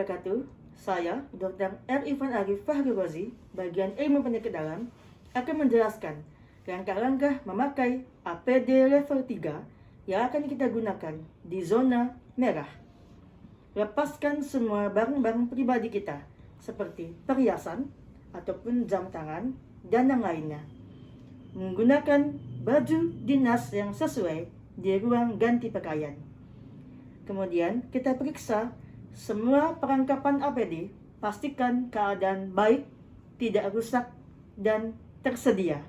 wabarakatuh. Saya, Dr. R. Ivan Arif Fahri Rozi, bagian ilmu penyakit dalam, akan menjelaskan langkah-langkah memakai APD level 3 yang akan kita gunakan di zona merah. Lepaskan semua barang-barang pribadi kita, seperti perhiasan, ataupun jam tangan, dan yang lainnya. Menggunakan baju dinas yang sesuai di ruang ganti pakaian. Kemudian kita periksa semua perlengkapan APD, pastikan keadaan baik, tidak rusak, dan tersedia.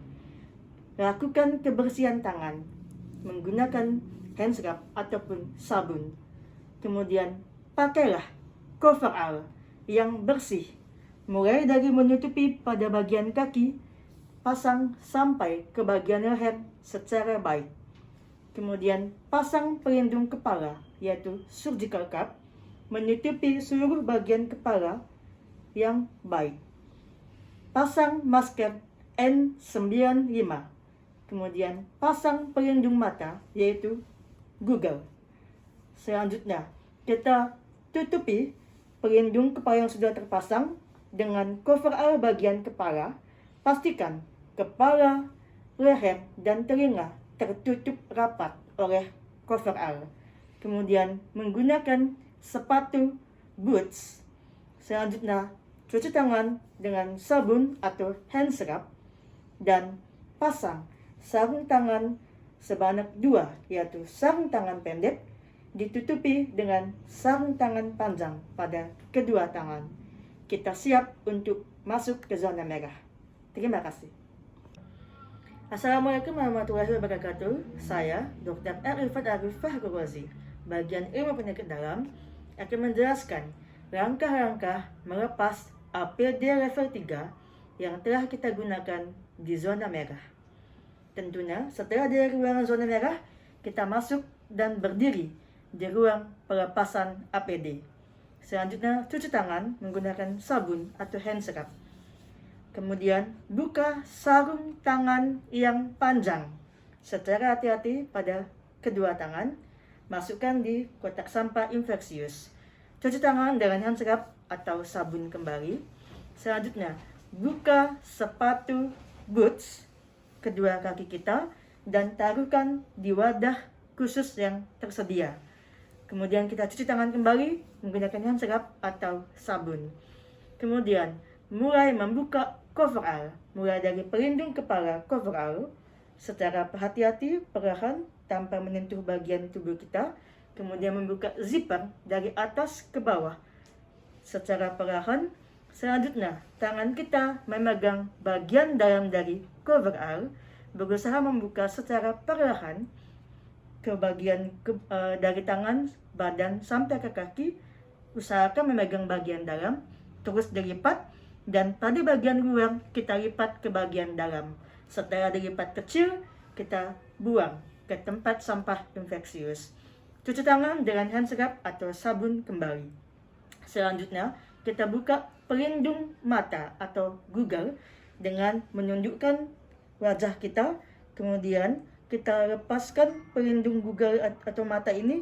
Lakukan kebersihan tangan menggunakan hand scrub ataupun sabun. Kemudian pakailah coverall yang bersih, mulai dari menutupi pada bagian kaki, pasang sampai ke bagian leher secara baik. Kemudian pasang pelindung kepala, yaitu surgical cap, menutupi seluruh bagian kepala yang baik. Pasang masker N95. Kemudian pasang pelindung mata, yaitu Google. Selanjutnya, kita tutupi pelindung kepala yang sudah terpasang dengan coverall bagian kepala. Pastikan kepala, leher, dan telinga tertutup rapat oleh coverall. Kemudian menggunakan sepatu boots. Selanjutnya, cuci tangan dengan sabun atau hand scrub dan pasang sarung tangan sebanyak 2, yaitu sarung tangan pendek ditutupi dengan sarung tangan panjang pada kedua tangan. Kita siap untuk masuk ke zona merah. Terima kasih. Assalamualaikum warahmatullahi wabarakatuh. Saya, Dr. R. Ivan Arif Fahri Rozi, bagian ilmu penyakit dalam, akan menjelaskan langkah-langkah melepas APD level 3 yang telah kita gunakan di zona merah. Tentunya setelah dari ruangan zona merah, kita masuk dan berdiri di ruang pelepasan APD. Selanjutnya cuci tangan menggunakan sabun atau hand scrub. Kemudian buka sarung tangan yang panjang secara hati-hati pada kedua tangan. Masukkan di kotak sampah infeksius. Cuci tangan dengan hand scrub atau sabun kembali. Selanjutnya, buka sepatu boots kedua kaki kita dan taruhkan di wadah khusus yang tersedia. Kemudian kita cuci tangan kembali menggunakan hand scrub atau sabun. Kemudian, mulai membuka coverall, mulai dari pelindung kepala coverall secara hati-hati, perlahan, tanpa menyentuh bagian tubuh kita. Kemudian membuka zipper dari atas ke bawah secara perlahan. Selanjutnya, tangan kita memegang bagian dalam dari coverall, berusaha membuka secara perlahan ke bagian dari tangan, badan, sampai ke kaki. Usahakan memegang bagian dalam, terus dilipat, dan pada bagian luar kita lipat ke bagian dalam. Setelah dilipat kecil, kita buang ke tempat sampah infeksius. Cuci tangan dengan hand scrub atau sabun kembali. Selanjutnya, kita buka pelindung mata atau Google dengan menunjukkan wajah kita. Kemudian kita lepaskan pelindung Google atau mata ini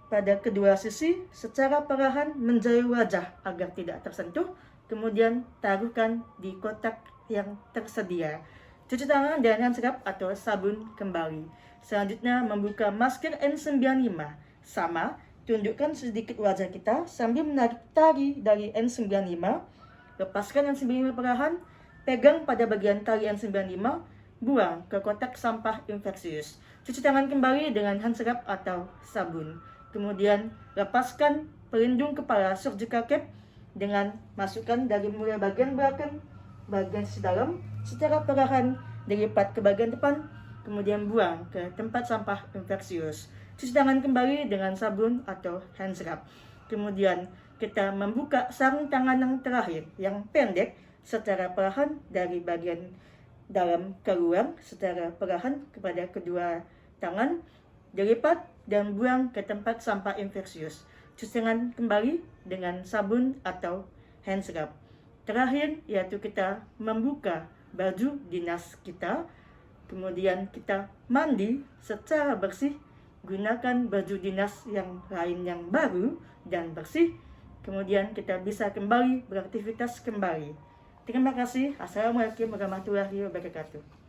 pada kedua sisi secara perlahan menjauhi wajah agar tidak tersentuh. Kemudian taruhkan di kotak yang tersedia. Cuci tangan dengan hand scrub atau sabun kembali. Selanjutnya membuka masker N95. Sama, tunjukkan sedikit wajah kita sambil menarik tali dari N95. Lepaskan N95 perlahan, pegang pada bagian tali N95, buang ke kotak sampah infeksius. Cuci tangan kembali dengan hand scrub atau sabun. Kemudian lepaskan pelindung kepala surgical cap dengan masukkan dari mulai bagian belakang, bagian sisi dalam, secara perlahan dilipat ke bagian depan, kemudian buang ke tempat sampah infeksius. Cuci tangan kembali dengan sabun atau hand scrub. Kemudian kita membuka sarung tangan yang terakhir, yang pendek, secara perlahan dari bagian dalam keluar, secara perlahan kepada kedua tangan, dilipat dan buang ke tempat sampah infeksius. Cuci tangan kembali dengan sabun atau hand scrub. Terakhir, yaitu kita membuka baju dinas kita. Kemudian kita mandi secara bersih, gunakan baju dinas yang lain yang baru dan bersih. kemudian kita bisa kembali beraktivitas kembali. Terima kasih. Assalamualaikum warahmatullahi wabarakatuh.